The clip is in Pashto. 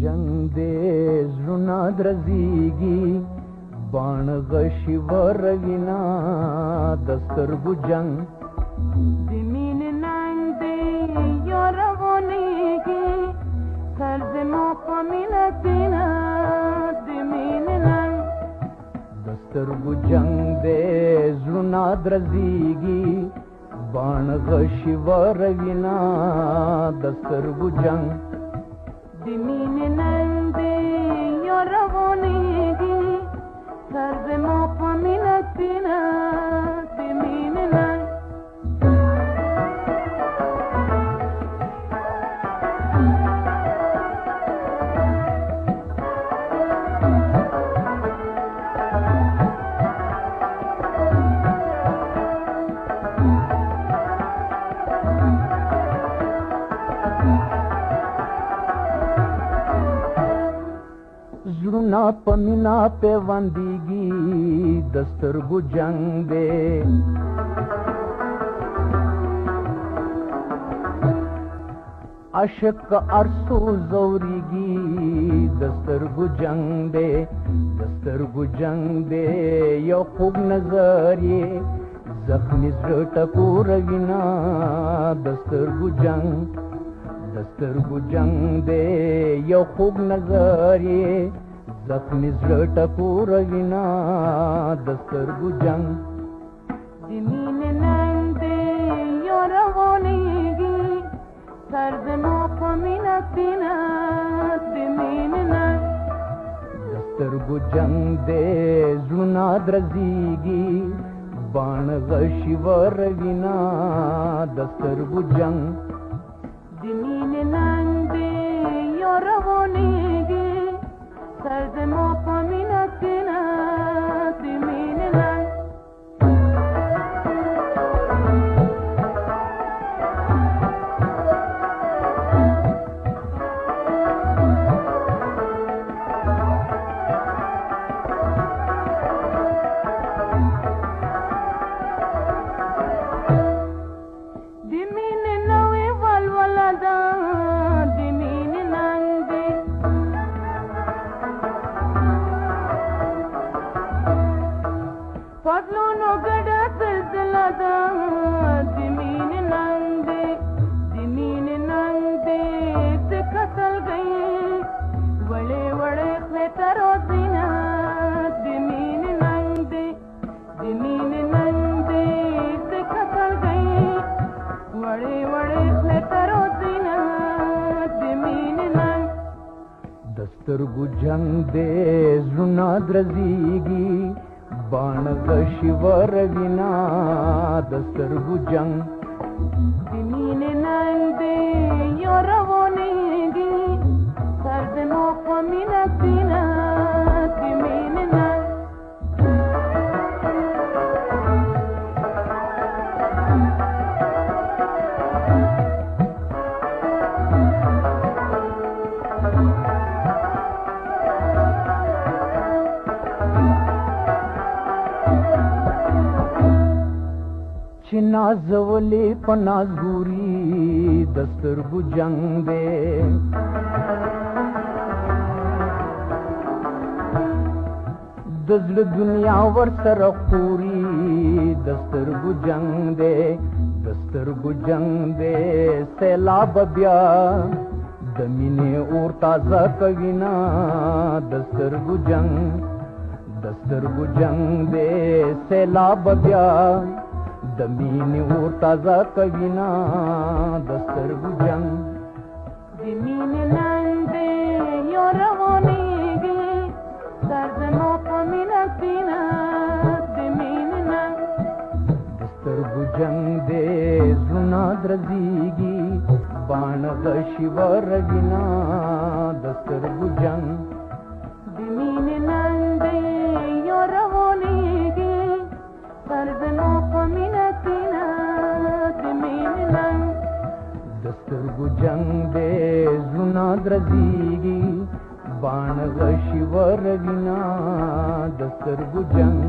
جنگ دے زړونه درزيږي بان غشي وروینا د سترګو جنگ زمین ننگ دے یارونیږي سر زما په مینه تینا زمین ننگ د سترګو جنگ دے زړونه درزيږي بان غشي وروینا د سترګو جنگ زمین ننگ دے یارونیږي سر زما په مینه تینا زمین ننگ زړونه په مینا پیوندېږي د سترګو جنگ دی عشق ارسو زورېږي د سترګو جنگ دی د سترګو جنگ دی یو خوږ نظر یې زخمي زړه ټکوروینا د سترګو جنگ د سترګو جنگ دی یو خوږ نظر یې زخمي زړه ټکوروینا د سترګو جنگ زمین ننگ دے یارونیږي سر زما په مینه تینا زمین ننگ د سترګو جنگ دی زړونه درزيږي بان غشي وروینا د سترګو جنگ زمین ننگ دے یارونیږي سر زما په مینه تینا زمین ننگ زمین نوې ولوله ده زمین ننگ دے فصلونو ګډه سلسله ده زمین ننگ دے زمین ننگ دے څه قتل گئی وړې وړې خلې تروزینا زمین ننگ دے زمین ننگ دے څه قتل گئی وړې وړې خلې تروزینا زمین ننگ د سترګو جنگ دی زړونه درزيږي بان غشي وروینا د سترګو جنگ زمین ننگ دے یارونیږي سر زما په مینه تینا زمین ننگ چې نازولې په ناز ګوري د سترګو جنگ دی د زړه دنیا ورسره خوري د سترګو جنگ دی د سترګو جنگ دی سیلاب بیا د مینې اور تازه کوینا د سترګو جنگ د سترګو جنگ دی سیلاب بیا د مینې اور تازه کوینا د سترګو جنگ زمین ننگ دے یارونیږي سر زما په مینه تینا زمین ننگ د سترګو جنگ دی زړونه درزيږي بان غشي وروینا د سترګو جنگ زمین ننگ دے یارونیږي سر زما په مینه تینا زمین ننگ د سترګو جنگ دی زړونه درزيږي بان غشي وروینا د سترګو جنگ